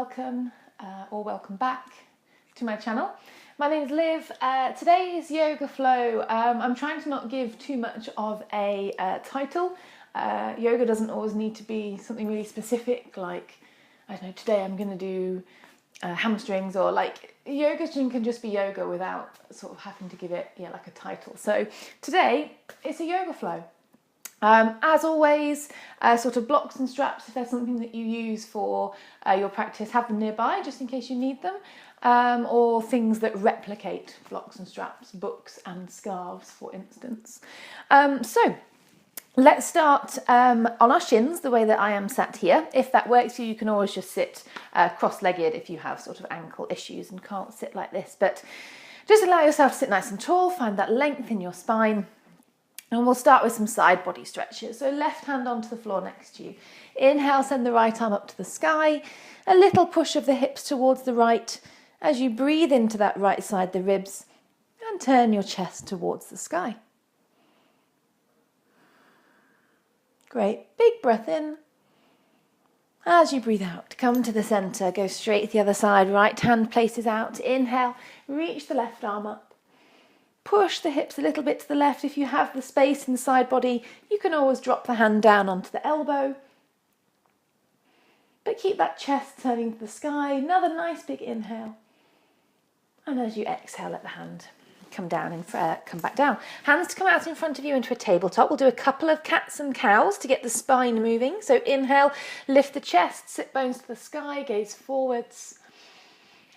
welcome or welcome back to my channel. My name is Liv. Today's yoga flow, I'm trying to not give too much of a title. Yoga doesn't always need to be something really specific, like, I don't know, today I'm going to do hamstrings, or like yoga can just be yoga without sort of having to give it like a title. So today it's a yoga flow. As always, sort of blocks and straps, if there's something that you use for your practice, have them nearby just in case you need them, or things that replicate blocks and straps, books and scarves, for instance. So let's start on our shins, the way that I am sat here. If that works for you, you can always just sit cross-legged if you have sort of ankle issues and can't sit like this, but just allow yourself to sit nice and tall, find that length in your spine. And we'll start with some side body stretches. So left hand onto the floor next to you. Inhale, send the right arm up to the sky. A little push of the hips towards the right as you breathe into that right side, the ribs, and turn your chest towards the sky. Great. Big breath in. As you breathe out, come to the center, go straight to the other side. Right hand places out. Inhale, reach the left arm up. Push the hips a little bit to the left. If you have the space in the side body, you can always drop the hand down onto the elbow. But keep that chest turning to the sky. Another nice big inhale. And as you exhale, let the hand come down and come back down. Hands to come out in front of you into a tabletop. We'll do a couple of cats and cows to get the spine moving. So inhale, lift the chest, sit bones to the sky, gaze forwards.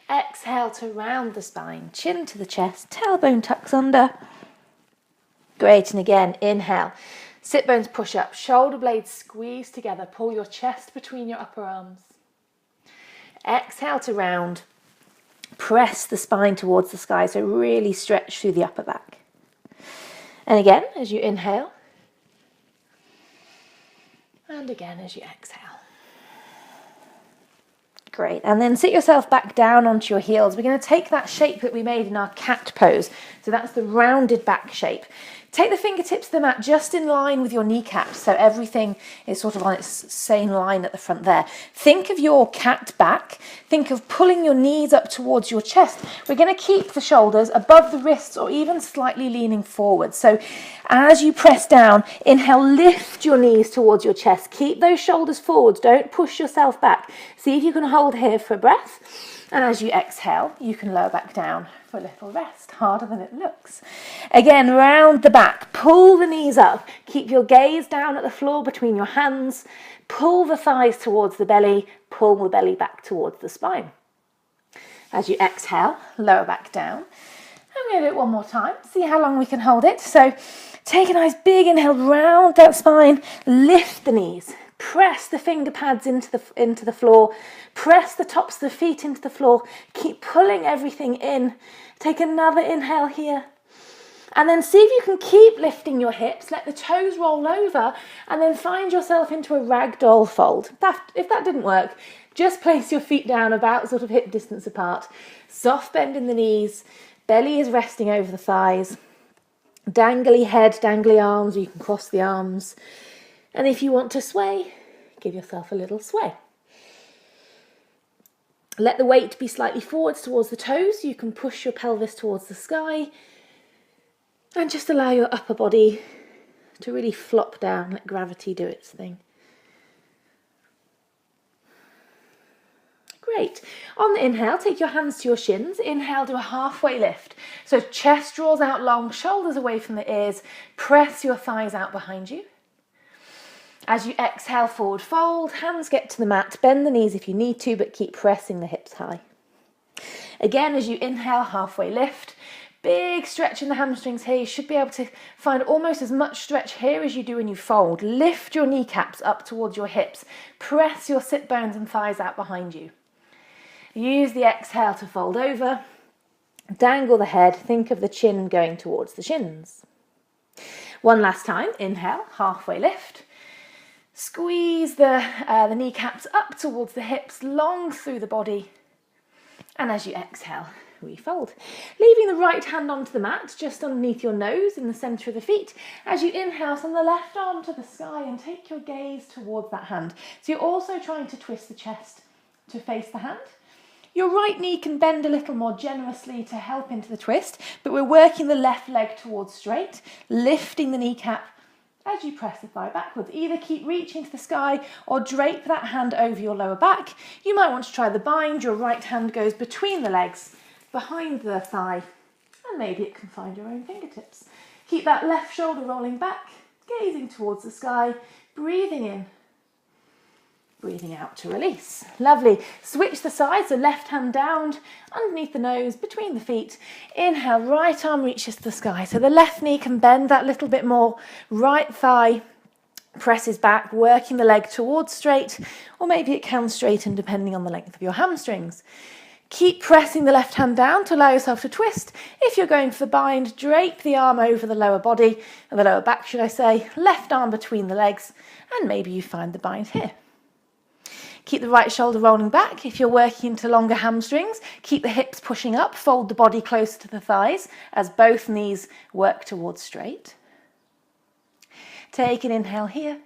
Exhale to round the spine, chin to the chest, tailbone tucks under. Great, and again, inhale. Sit bones push up, shoulder blades squeeze together, pull your chest between your upper arms. Exhale to round, press the spine towards the sky, so really stretch through the upper back. And again, as you inhale. And again, as you exhale. Great, and then sit yourself back down onto your heels. We're going to take that shape that we made in our cat pose. So that's the rounded back shape. Take the fingertips to the mat just in line with your kneecaps, so everything is sort of on its same line at the front there. Think of your cat back. Think of pulling your knees up towards your chest. We're going to keep the shoulders above the wrists or even slightly leaning forward. So as you press down, inhale, lift your knees towards your chest. Keep those shoulders forward. Don't push yourself back. See if you can hold here for a breath. And as you exhale, you can lower back down for a little rest. Harder than it looks. Again, round the back. Pull the knees up. Keep your gaze down at the floor between your hands. Pull the thighs towards the belly. Pull the belly back towards the spine. As you exhale, lower back down. I'm going to do it one more time. See how long we can hold it. So take a nice big inhale, round that spine. Lift the knees. Press the finger pads into the floor. Press the tops of the feet into the floor. Keep pulling everything in. Take another inhale here. And then see if you can keep lifting your hips. Let the toes roll over and then find yourself into a Ragdoll Fold. If that didn't work, just place your feet down about sort of hip distance apart. Soft bend in the knees. Belly is resting over the thighs. Dangly head, dangly arms. You can cross the arms. And if you want to sway, give yourself a little sway. Let the weight be slightly forwards towards the toes. You can push your pelvis towards the sky. And just allow your upper body to really flop down, let gravity do its thing. Great. On the inhale, take your hands to your shins. Inhale, do a halfway lift. So chest draws out long, shoulders away from the ears. Press your thighs out behind you. As you exhale, forward fold, hands get to the mat, bend the knees if you need to, but keep pressing the hips high. Again, as you inhale, halfway lift, big stretch in the hamstrings here. You should be able to find almost as much stretch here as you do when you fold. Lift your kneecaps up towards your hips. Press your sit bones and thighs out behind you. Use the exhale to fold over. Dangle the head. Think of the chin going towards the shins. One last time. Inhale, halfway lift. Squeeze the kneecaps up towards the hips, long through the body. And as you exhale, refold. Leaving the right hand onto the mat, just underneath your nose in the centre of the feet. As you inhale, send the left arm to the sky and take your gaze towards that hand. So you're also trying to twist the chest to face the hand. Your right knee can bend a little more generously to help into the twist, but we're working the left leg towards straight, lifting the kneecap as you press the thigh backwards. Either keep reaching to the sky or drape that hand over your lower back. You might want to try the bind. Your right hand goes between the legs, behind the thigh, and maybe it can find your own fingertips. Keep that left shoulder rolling back, gazing towards the sky, breathing in, breathing out to release. Lovely. Switch the sides, so left hand down, underneath the nose, between the feet. Inhale, right arm reaches to the sky. So the left knee can bend that little bit more. Right thigh presses back, working the leg towards straight, or maybe it can straighten depending on the length of your hamstrings. Keep pressing the left hand down to allow yourself to twist. If you're going for the bind, drape the arm over the lower body, or the lower back, should I say. Left arm between the legs, and maybe you find the bind here. Keep the right shoulder rolling back. If you're working into longer hamstrings, keep the hips pushing up, fold the body closer to the thighs as both knees work towards straight. Take an inhale here.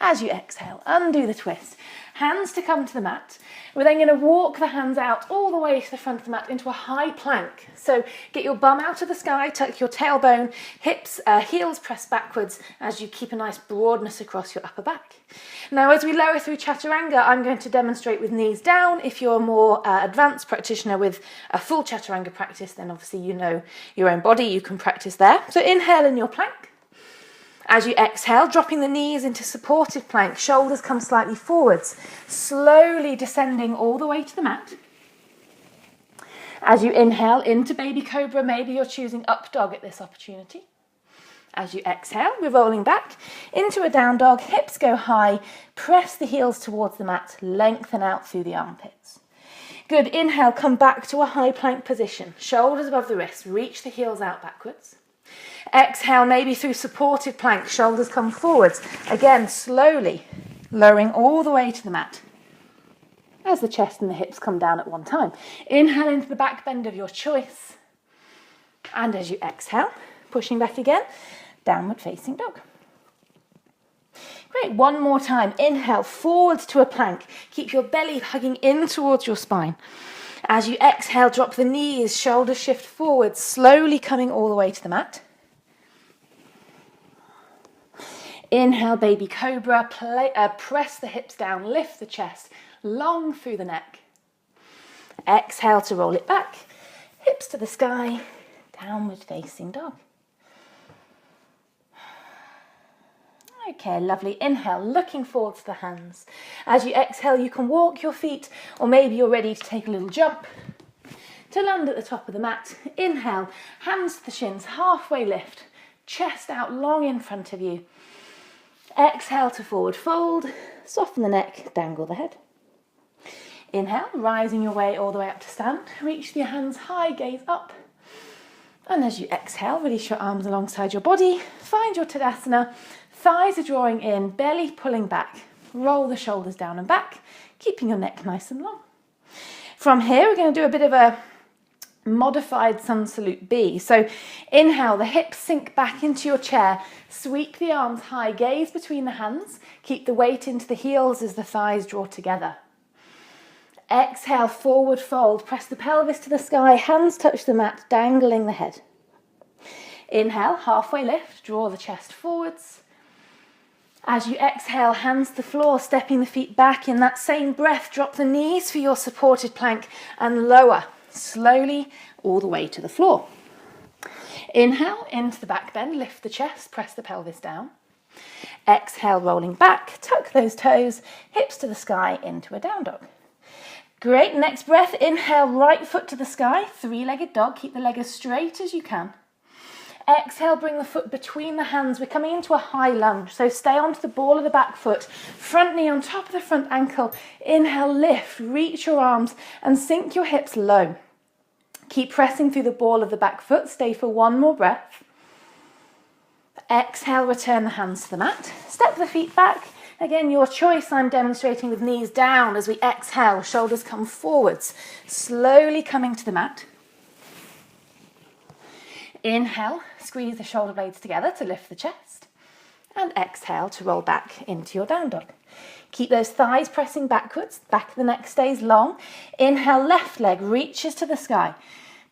As you exhale, undo the twist. Hands to come to the mat. We're then going to walk the hands out all the way to the front of the mat into a high plank. So get your bum out of the sky, tuck your tailbone, hips, heels press backwards as you keep a nice broadness across your upper back. Now as we lower through Chaturanga, I'm going to demonstrate with knees down. If you're a more advanced practitioner with a full Chaturanga practice, then obviously you know your own body, you can practice there. So inhale in your plank. As you exhale, dropping the knees into supported plank, shoulders come slightly forwards, slowly descending all the way to the mat. As you inhale into baby cobra, maybe you're choosing up dog at this opportunity. As you exhale, we're rolling back into a down dog, hips go high, press the heels towards the mat, lengthen out through the armpits. Good, inhale, come back to a high plank position, shoulders above the wrists, reach the heels out backwards. Exhale, maybe through supported plank, shoulders come forwards. Again, slowly lowering all the way to the mat as the chest and the hips come down at one time. Inhale into the back bend of your choice. And as you exhale, pushing back again, downward facing dog. Great, one more time. Inhale, forwards to a plank. Keep your belly hugging in towards your spine. As you exhale, drop the knees, shoulders shift forwards, slowly coming all the way to the mat. Inhale, baby cobra, press the hips down, lift the chest, long through the neck. Exhale to roll it back, hips to the sky, downward facing dog. Okay, lovely. Inhale, looking forward to the hands. As you exhale, you can walk your feet, or maybe you're ready to take a little jump to land at the top of the mat. Inhale, hands to the shins, halfway lift, chest out long in front of you. Exhale to forward fold, soften the neck, dangle the head. Inhale, rising your way all the way up to stand. Reach your hands high, gaze up. And as you exhale, release your arms alongside your body. Find your Tadasana. Thighs are drawing in, belly pulling back. Roll the shoulders down and back, keeping your neck nice and long. From here, we're going to do a bit of a modified sun salute B. So inhale, the hips sink back into your chair, sweep the arms high, gaze between the hands, keep the weight into the heels as the thighs draw together. Exhale, forward fold, press the pelvis to the sky, hands touch the mat, dangling the head. Inhale, halfway lift, draw the chest forwards. As you exhale, hands to the floor, stepping the feet back. In that same breath, drop the knees for your supported plank and lower slowly all the way to the floor. Inhale into the back bend, lift the chest, press the pelvis down. Exhale, rolling back, tuck those toes, hips to the sky into a down dog. Great, next breath, inhale, right foot to the sky, three-legged dog, keep the leg as straight as you can. Exhale, bring the foot between the hands. We're coming into a high lunge, so stay onto the ball of the back foot, front knee on top of the front ankle. Inhale, lift, reach your arms and sink your hips low. Keep pressing through the ball of the back foot. Stay for one more breath. Exhale, return the hands to the mat. Step the feet back. Again, your choice. I'm demonstrating with knees down as we exhale, shoulders come forwards, slowly coming to the mat. Inhale, squeeze the shoulder blades together to lift the chest. and exhale to roll back into your down dog. Keep those thighs pressing backwards, back of the neck stays long. Inhale, left leg reaches to the sky.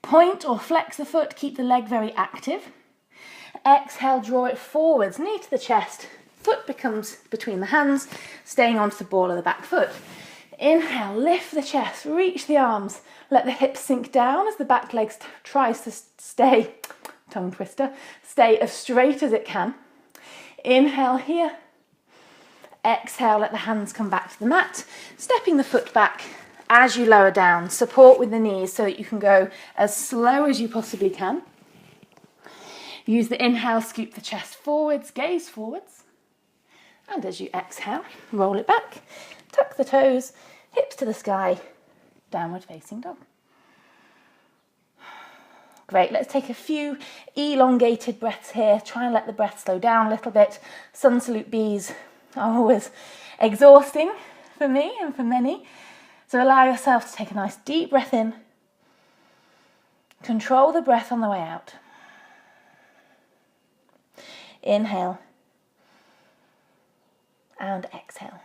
Point or flex the foot, keep the leg very active. Exhale, draw it forwards, knee to the chest, foot becomes between the hands, staying onto the ball of the back foot. Inhale, lift the chest, reach the arms, let the hips sink down as the back leg tries to stay, tongue twister, stay as straight as it can. Inhale here. Exhale, let the hands come back to the mat, stepping the foot back as you lower down. Support with the knees so that you can go as slow as you possibly can. Use the inhale, scoop the chest forwards, gaze forwards. And as you exhale, roll it back, tuck the toes, hips to the sky, downward facing dog. Great, let's take a few elongated breaths here. Try and let the breath slow down a little bit. Sun salute Bs are always exhausting for me and for many. So allow yourself to take a nice deep breath in. Control the breath on the way out. Inhale and exhale.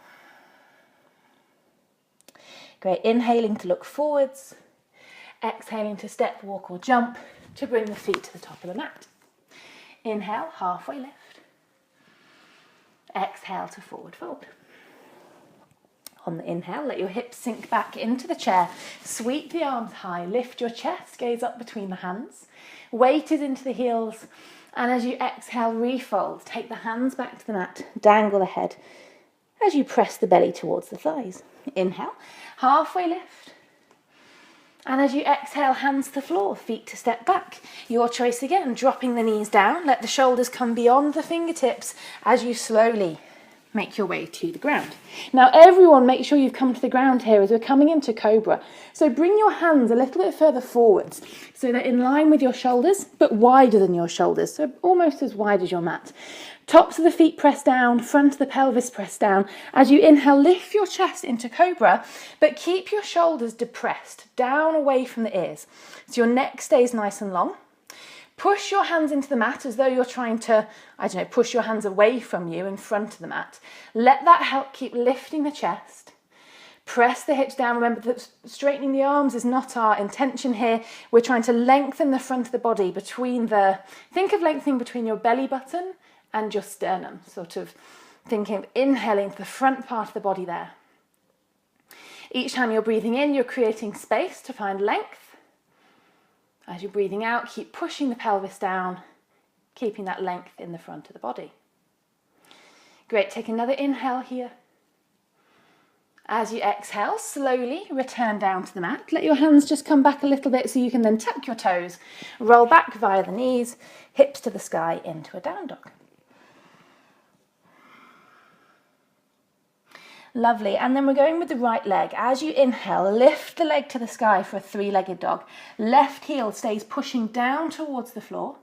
Great, inhaling to look forwards. Exhaling to step, walk or jump to bring the feet to the top of the mat. Inhale, halfway lift. Exhale to forward fold. On the inhale, let your hips sink back into the chair. Sweep the arms high, lift your chest, gaze up between the hands. Weight is into the heels. And as you exhale, refold. Take the hands back to the mat, dangle the head as you press the belly towards the thighs. Inhale, halfway lift. And as you exhale, hands to the floor, feet to step back. Your choice again, dropping the knees down. Let the shoulders come beyond the fingertips as you slowly make your way to the ground. Now everyone, make sure you've come to the ground here as we're coming into Cobra. So bring your hands a little bit further forwards so they're in line with your shoulders, but wider than your shoulders, so almost as wide as your mat. Tops of the feet press down, front of the pelvis press down. As you inhale, lift your chest into Cobra, but keep your shoulders depressed, down away from the ears. So your neck stays nice and long. Push your hands into the mat as though you're trying to, push your hands away from you in front of the mat. Let that help keep lifting the chest. Press the hips down. Remember that straightening the arms is not our intention here. We're trying to lengthen the front of the body think of lengthening between your belly button and your sternum. Sort of thinking of inhaling to the front part of the body there. Each time you're breathing in, you're creating space to find length. As you're breathing out, keep pushing the pelvis down, keeping that length in the front of the body. Great, take another inhale here. As you exhale, slowly return down to the mat. Let your hands just come back a little bit so you can then tuck your toes, roll back via the knees, hips to the sky into a down dog. Lovely, and then we're going with the right leg. As you inhale, lift the leg to the sky for a three-legged dog. Left heel stays pushing down towards the floor.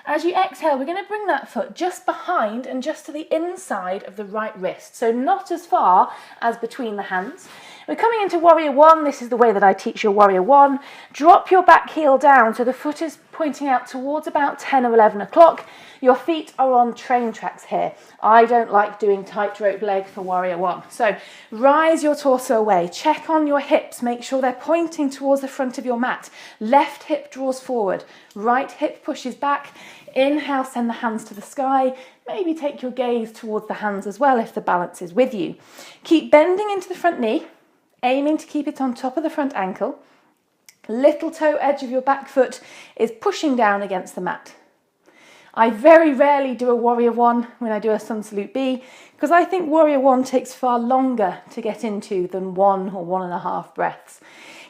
As you exhale, we're going to bring that foot just behind and just to the inside of the right wrist, so not as far as between the hands. We're coming into Warrior One. This is the way that I teach your Warrior One. Drop your back heel down so the foot is pointing out towards about 10 or 11 o'clock. Your feet are on train tracks here. I don't like doing tightrope leg for Warrior One. So rise your torso away. Check on your hips. Make sure they're pointing towards the front of your mat. Left hip draws forward. Right hip pushes back. Inhale, send the hands to the sky. Maybe take your gaze towards the hands as well if the balance is with you. Keep bending into the front knee, aiming to keep it on top of the front ankle. Little toe edge of your back foot is pushing down against the mat. I very rarely do a Warrior One when I do a Sun Salute B because I think Warrior One takes far longer to get into than 1 or 1.5 breaths.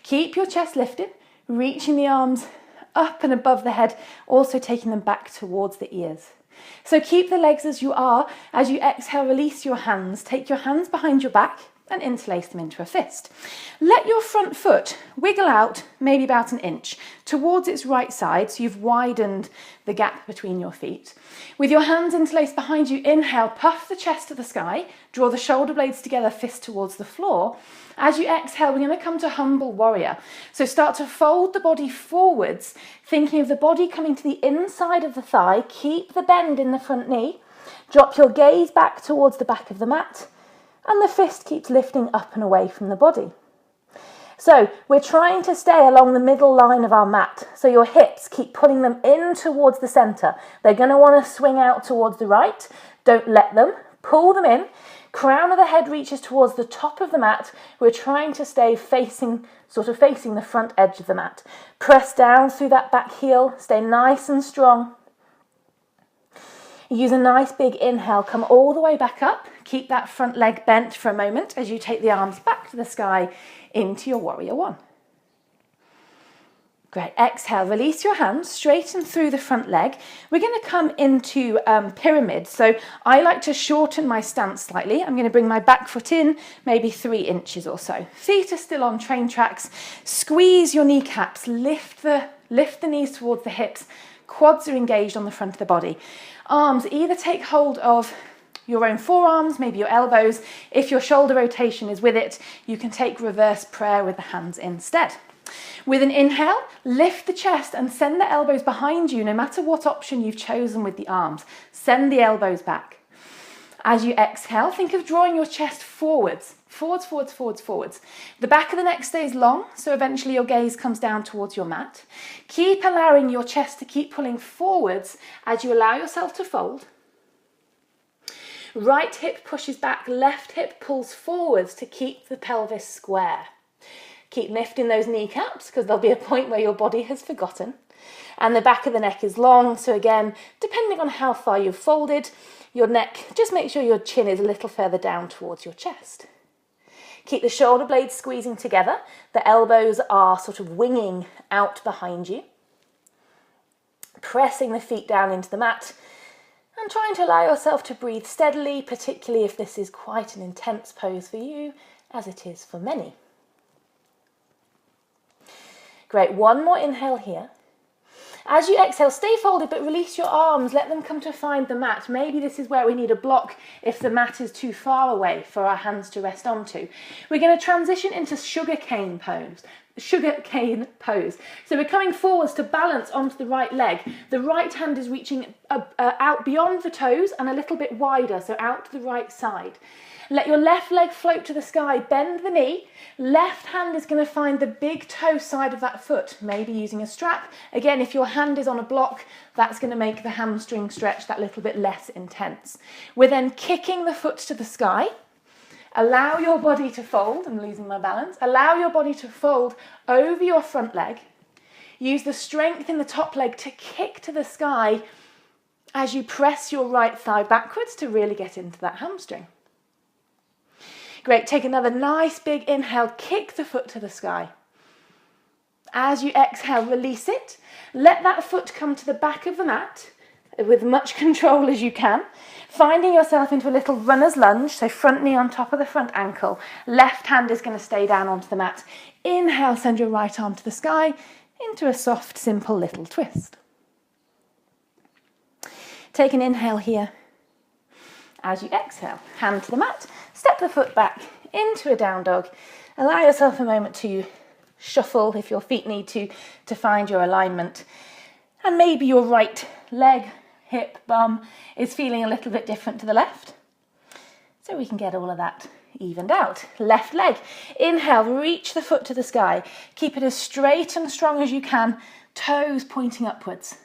Keep your chest lifted, reaching the arms up and above the head, also taking them back towards the ears. So keep the legs as you are. As you exhale, release your hands. Take your hands behind your back and interlace them into a fist. Let your front foot wiggle out maybe about an inch towards its right side, so you've widened the gap between your feet. With your hands interlaced behind you, inhale, puff the chest to the sky, draw the shoulder blades together, fist towards the floor. As you exhale, we're going to come to Humble Warrior. So start to fold the body forwards, thinking of the body coming to the inside of the thigh. Keep the bend in the front knee. Drop your gaze back towards the back of the mat, and the fist keeps lifting up and away from the body. So we're trying to stay along the middle line of our mat. So your hips, keep pulling them in towards the centre. They're going to want to swing out towards the right. Don't let them. Pull them in. Crown of the head reaches towards the top of the mat. We're trying to stay facing the front edge of the mat. Press down through that back heel. Stay nice and strong. Use a nice big inhale. Come all the way back up. Keep that front leg bent for a moment as you take the arms back to the sky into your warrior one. Great. Exhale, release your hands, straighten through the front leg. We're going to come into pyramid. So I like to shorten my stance slightly. I'm going to bring my back foot in, maybe 3 inches or so. Feet are still on train tracks. Squeeze your kneecaps, lift the knees towards the hips. Quads are engaged on the front of the body. Arms either take hold of your own forearms, maybe your elbows. If your shoulder rotation is with it, you can take reverse prayer with the hands instead. With an inhale, lift the chest and send the elbows behind you, no matter what option you've chosen with the arms. Send the elbows back. As you exhale, think of drawing your chest forwards. Forwards, forwards, forwards, forwards. The back of the neck stays long, so eventually your gaze comes down towards your mat. Keep allowing your chest to keep pulling forwards as you allow yourself to fold. Right hip pushes back, left hip pulls forwards to keep the pelvis square. Keep lifting those kneecaps because there'll be a point where your body has forgotten. And the back of the neck is long, so again, depending on how far you've folded, your neck, just make sure your chin is a little further down towards your chest. Keep the shoulder blades squeezing together. The elbows are sort of winging out behind you. Pressing the feet down into the mat and trying to allow yourself to breathe steadily, particularly if this is quite an intense pose for you, as it is for many. Great, one more inhale here. As you exhale, stay folded, but release your arms. Let them come to find the mat. Maybe this is where we need a block if the mat is too far away for our hands to rest onto. We're going to transition into sugarcane pose. So we're coming forwards to balance onto the right leg. The right hand is reaching out beyond the toes and a little bit wider, so out to the right side. Let your left leg float to the sky, bend the knee. Left hand is going to find the big toe side of that foot, maybe using a strap. Again, if your hand is on a block, that's going to make the hamstring stretch that little bit less intense. We're then kicking the foot to the sky. Allow your body to fold, I'm losing my balance. Allow your body to fold over your front leg. Use the strength in the top leg to kick to the sky as you press your right thigh backwards to really get into that hamstring. Great, take another nice big inhale, kick the foot to the sky. As you exhale, release it. Let that foot come to the back of the mat with much control as you can. Finding yourself into a little runner's lunge, so front knee on top of the front ankle. Left hand is going to stay down onto the mat. Inhale, send your right arm to the sky into a soft, simple little twist. Take an inhale here. As you exhale, hand to the mat, step the foot back into a down dog. Allow yourself a moment to shuffle if your feet need to find your alignment. And maybe your right leg, hip, bum is feeling a little bit different to the left. So we can get all of that evened out. Left leg, inhale, reach the foot to the sky. Keep it as straight and strong as you can, toes pointing upwards.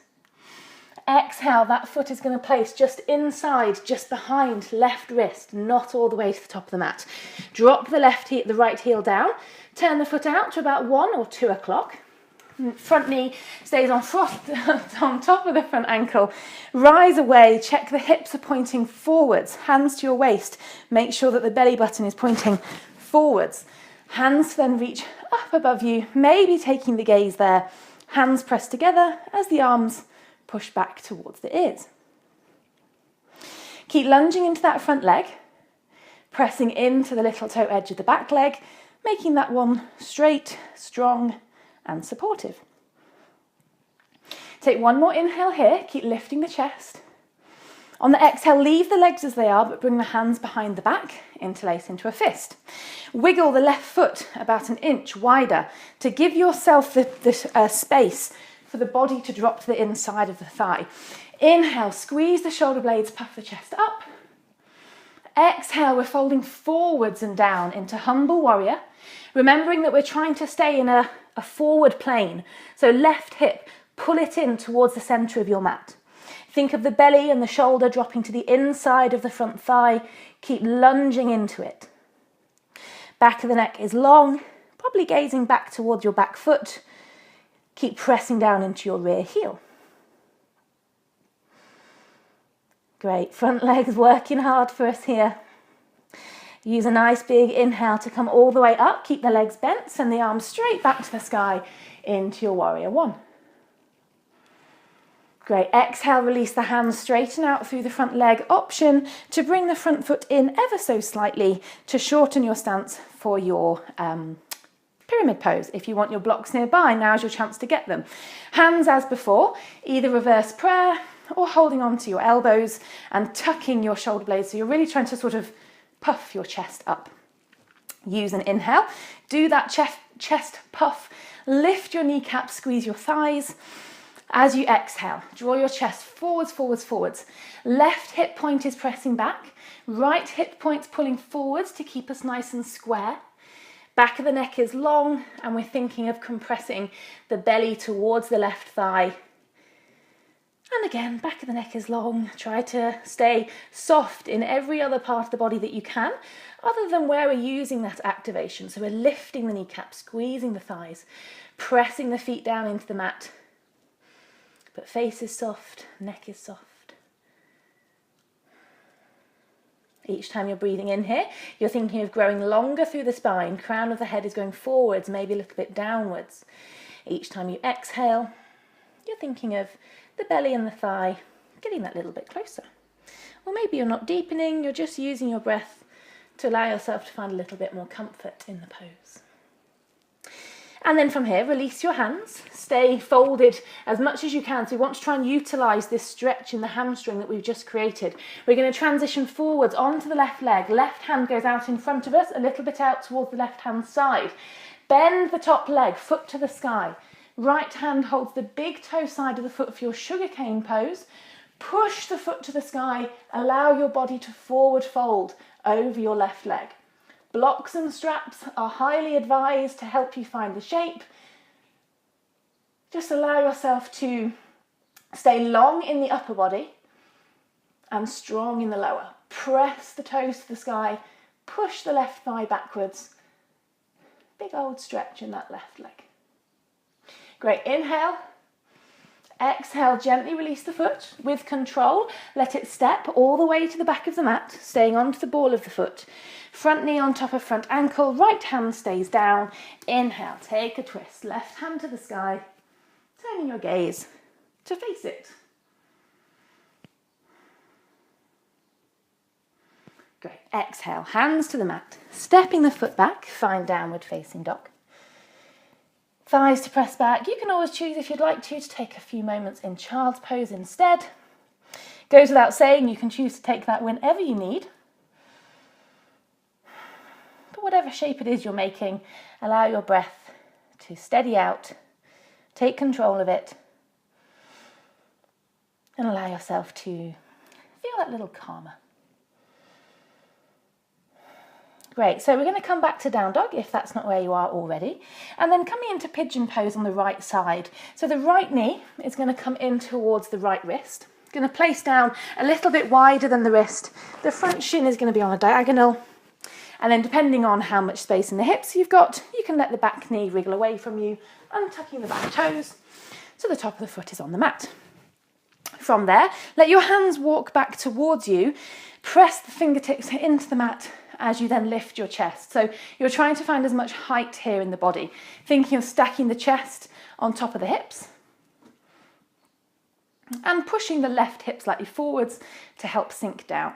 Exhale, that foot is going to place just inside, just behind left wrist, not all the way to the top of the mat. Drop the right heel down, turn the foot out to about 1 or 2 o'clock. Front knee stays on top of the front ankle. Rise away, check the hips are pointing forwards, hands to your waist. Make sure that the belly button is pointing forwards. Hands then reach up above you, maybe taking the gaze there. Hands press together as the arms push back towards the ears. Keep lunging into that front leg, pressing into the little toe edge of the back leg, making that one straight, strong, and supportive. Take one more inhale here, keep lifting the chest. On the exhale, leave the legs as they are, but bring the hands behind the back, interlace into a fist. Wiggle the left foot about 1 inch wider to give yourself the space for the body to drop to the inside of the thigh. Inhale, squeeze the shoulder blades, puff the chest up. Exhale, we're folding forwards and down into humble warrior, remembering that we're trying to stay in a forward plane. So left hip, pull it in towards the center of your mat. Think of the belly and the shoulder dropping to the inside of the front thigh. Keep lunging into it. Back of the neck is long, probably gazing back towards your back foot. Keep pressing down into your rear heel. Great, front legs working hard for us here. Use a nice big inhale to come all the way up. Keep the legs bent, send the arms straight back to the sky into your warrior one. Great, exhale, release the hands, straighten out through the front leg. Option to bring the front foot in ever so slightly to shorten your stance for your pyramid pose. If you want your blocks nearby, now's your chance to get them. Hands as before, either reverse prayer or holding on to your elbows and tucking your shoulder blades. So you're really trying to sort of puff your chest up. Use an inhale. Do that chest puff. Lift your kneecaps, squeeze your thighs. As you exhale, draw your chest forwards, forwards, forwards. Left hip point is pressing back. Right hip point's pulling forwards to keep us nice and square. Back of the neck is long, and we're thinking of compressing the belly towards the left thigh. And again, back of the neck is long. Try to stay soft in every other part of the body that you can, other than where we're using that activation. So we're lifting the kneecap, squeezing the thighs, pressing the feet down into the mat. But face is soft, neck is soft. Each time you're breathing in here, you're thinking of growing longer through the spine. Crown of the head is going forwards, maybe a little bit downwards. Each time you exhale, you're thinking of the belly and the thigh getting that little bit closer. Or maybe you're not deepening, you're just using your breath to allow yourself to find a little bit more comfort in the pose. And then from here, release your hands, stay folded as much as you can. So you want to try and utilise this stretch in the hamstring that we've just created. We're going to transition forwards onto the left leg. Left hand goes out in front of us, a little bit out towards the left hand side. Bend the top leg, foot to the sky. Right hand holds the big toe side of the foot for your sugarcane pose. Push the foot to the sky, allow your body to forward fold over your left leg. Blocks and straps are highly advised to help you find the shape. Just allow yourself to stay long in the upper body and strong in the lower. Press the toes to the sky, push the left thigh backwards. Big old stretch in that left leg. Great, inhale. Exhale, gently release the foot with control. Let it step all the way to the back of the mat, staying onto the ball of the foot. Front knee on top of front ankle, right hand stays down. Inhale, take a twist. Left hand to the sky, turning your gaze to face it. Great, exhale, hands to the mat. Stepping the foot back, find downward facing dog. Thighs to press back. You can always choose, if you'd like to take a few moments in child's pose instead. Goes without saying, you can choose to take that whenever you need. But whatever shape it is you're making, allow your breath to steady out, take control of it, and allow yourself to feel that little calmer. Great, so we're going to come back to down dog if that's not where you are already, and then coming into pigeon pose on the right side. So the right knee is going to come in towards the right wrist. Going to place down a little bit wider than the wrist. The front shin is going to be on a diagonal, and then depending on how much space in the hips you've got, you can let the back knee wriggle away from you, untucking the back toes so the top of the foot is on the mat. From there, let your hands walk back towards you, press the fingertips into the mat as you then lift your chest. So you're trying to find as much height here in the body, thinking of stacking the chest on top of the hips and pushing the left hip slightly forwards to help sink down.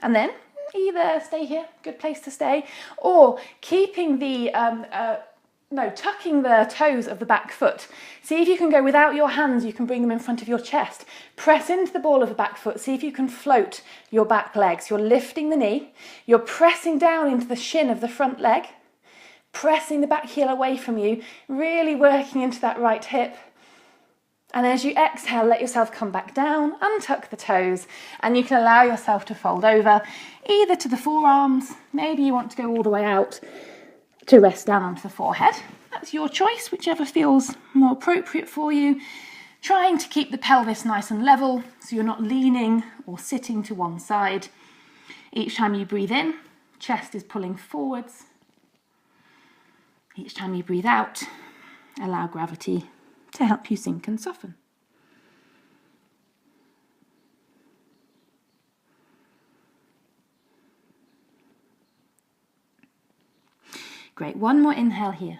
And then either stay here, good place to stay, or keeping the tucking the toes of the back foot. See if you can go without your hands, you can bring them in front of your chest. Press into the ball of the back foot, see if you can float your back legs. You're lifting the knee, you're pressing down into the shin of the front leg, pressing the back heel away from you, really working into that right hip. And as you exhale, let yourself come back down, untuck the toes, and you can allow yourself to fold over either to the forearms. Maybe you want to go all the way out to rest down onto the forehead. That's your choice, whichever feels more appropriate for you. Trying to keep the pelvis nice and level so you're not leaning or sitting to one side. Each time you breathe in, chest is pulling forwards. Each time you breathe out, allow gravity to help you sink and soften. Great, one more inhale here.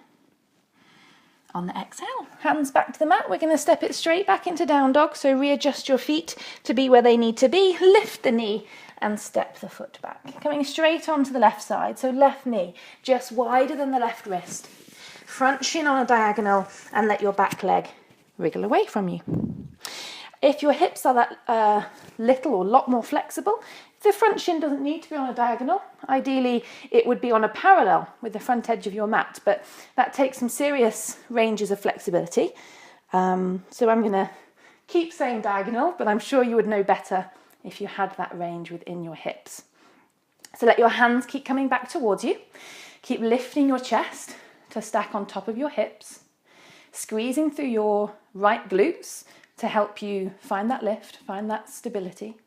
On the exhale, hands back to the mat. We're going to step it straight back into down dog. So readjust your feet to be where they need to be. Lift the knee and step the foot back. Coming straight onto the left side. So left knee just wider than the left wrist. Front shin on a diagonal and let your back leg wriggle away from you. If your hips are that little or lot more flexible, the front shin doesn't need to be on a diagonal. Ideally, it would be on a parallel with the front edge of your mat, but that takes some serious ranges of flexibility. So I'm going to keep saying diagonal, but I'm sure you would know better if you had that range within your hips. So let your hands keep coming back towards you. Keep lifting your chest to stack on top of your hips, squeezing through your right glutes to help you find that lift, find that stability.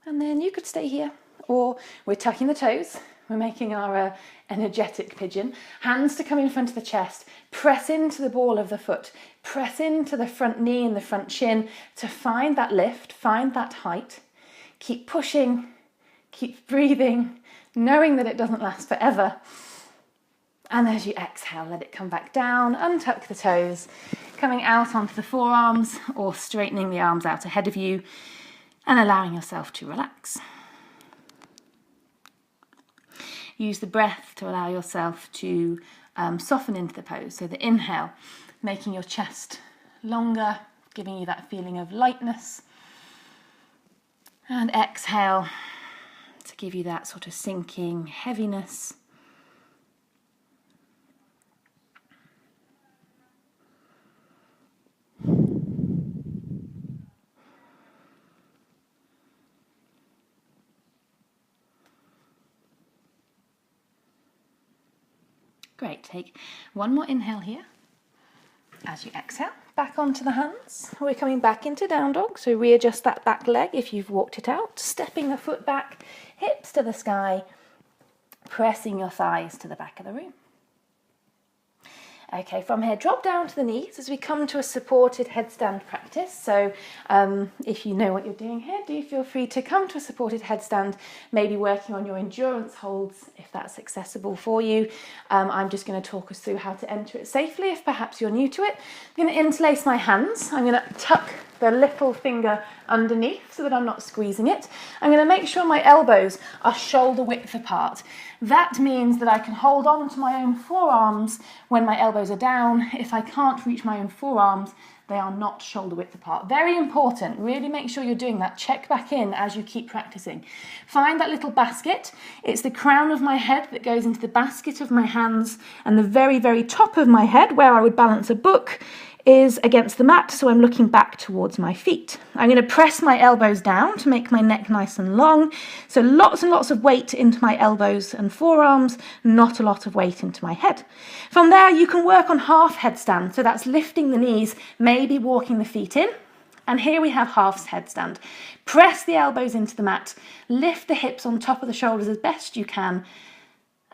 And then you could stay here, or we're tucking the toes. We're making our energetic pigeon. Hands to come in front of the chest. Press into the ball of the foot. Press into the front knee and the front shin to find that lift, find that height. Keep pushing, keep breathing, knowing that it doesn't last forever. And as you exhale, let it come back down, untuck the toes, coming out onto the forearms or straightening the arms out ahead of you and allowing yourself to relax. Use the breath to allow yourself to soften into the pose. So the inhale, making your chest longer, giving you that feeling of lightness. And exhale to give you that sort of sinking heaviness. Great, take one more inhale here. As you exhale, back onto the hands. We're coming back into down dog, so readjust that back leg if you've walked it out, stepping the foot back, hips to the sky, pressing your thighs to the back of the room. Okay, from here, drop down to the knees as we come to a supported headstand practice. So if you know what you're doing here, do feel free to come to a supported headstand, maybe working on your endurance holds if that's accessible for you. I'm just going to talk us through how to enter it safely if perhaps you're new to it. I'm going to interlace my hands. I'm going to tuck the little finger underneath so that I'm not squeezing it. I'm going to make sure my elbows are shoulder width apart. That means that I can hold on to my own forearms when my elbows are down. If I can't reach my own forearms, they are not shoulder width apart. Very important. Really make sure you're doing that. Check back in as you keep practicing. Find that little basket. It's the crown of my head that goes into the basket of my hands, and the very, very top of my head, where I would balance a book, is against the mat, so I'm looking back towards my feet. I'm going to press my elbows down to make my neck nice and long, so lots and lots of weight into my elbows and forearms, not a lot of weight into my head. From there, you can work on half headstand, so that's lifting the knees, maybe walking the feet in. And here we have half headstand. Press the elbows into the mat, lift the hips on top of the shoulders as best you can,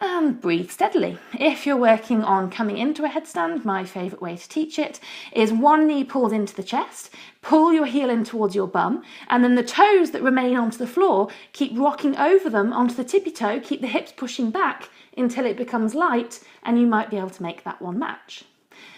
and breathe steadily. If you're working on coming into a headstand, my favourite way to teach it is one knee pulled into the chest, pull your heel in towards your bum, and then the toes that remain onto the floor, keep rocking over them onto the tippy toe, keep the hips pushing back until it becomes light, and you might be able to make that one match.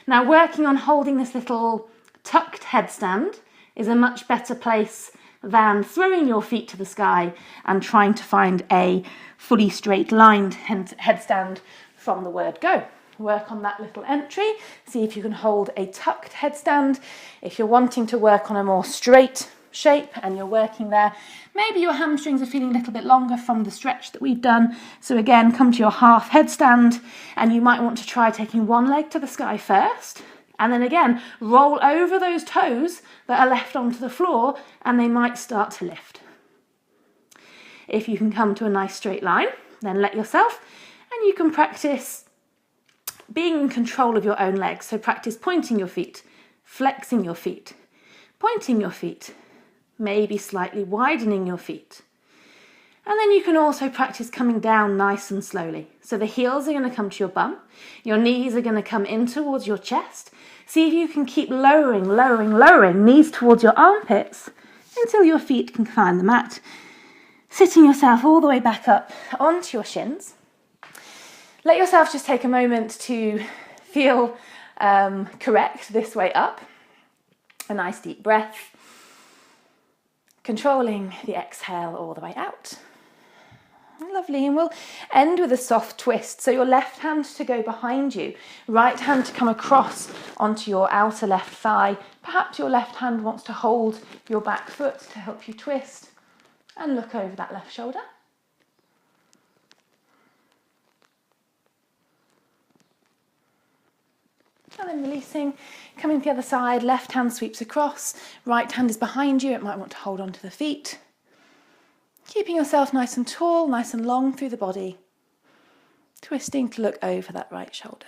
Now, working on holding this little tucked headstand is a much better place than throwing your feet to the sky and trying to find a fully straight lined headstand from the word go. Work on that little entry, see if you can hold a tucked headstand. If you're wanting to work on a more straight shape and you're working there. Maybe your hamstrings are feeling a little bit longer from the stretch that we've done. So again, come to your half headstand and you might want to try taking one leg to the sky first. And then again, roll over those toes that are left onto the floor and they might start to lift. If you can come to a nice straight line, then let yourself, and you can practice being in control of your own legs. So practice pointing your feet, flexing your feet, pointing your feet, maybe slightly widening your feet. And then you can also practice coming down nice and slowly. So the heels are going to come to your bum, your knees are going to come in towards your chest. See if you can keep lowering, lowering, lowering, knees towards your armpits until your feet can find the mat. Sitting yourself all the way back up onto your shins. Let yourself just take a moment to feel correct this way up. A nice deep breath. Controlling the exhale all the way out. Lovely, and we'll end with a soft twist. So your left hand to go behind you, right hand to come across onto your outer left thigh. Perhaps your left hand wants to hold your back foot to help you twist. And look over that left shoulder. And then releasing, coming to the other side, left hand sweeps across, right hand is behind you, it might want to hold onto the feet. Keeping yourself nice and tall, nice and long through the body. Twisting to look over that right shoulder.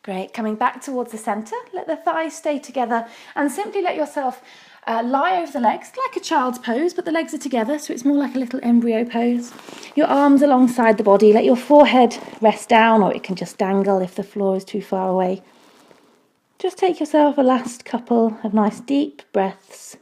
Great, coming back towards the centre, let the thighs stay together and simply let yourself lie over the legs, like a child's pose, but the legs are together, so it's more like a little embryo pose. Your arms alongside the body, let your forehead rest down, or it can just dangle if the floor is too far away. Just take yourself a last couple of nice deep breaths.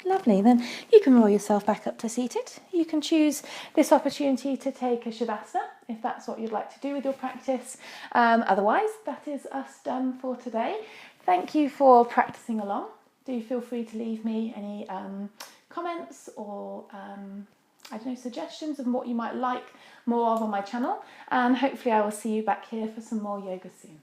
Lovely, then you can roll yourself back up to seated. You can choose this opportunity to take a Shavasana if that's what you'd like to do with your practice. Otherwise, that is us done for today. Thank you for practicing along. Do feel free to leave me any comments or suggestions of what you might like more of on my channel, and hopefully I will see you back here for some more yoga soon.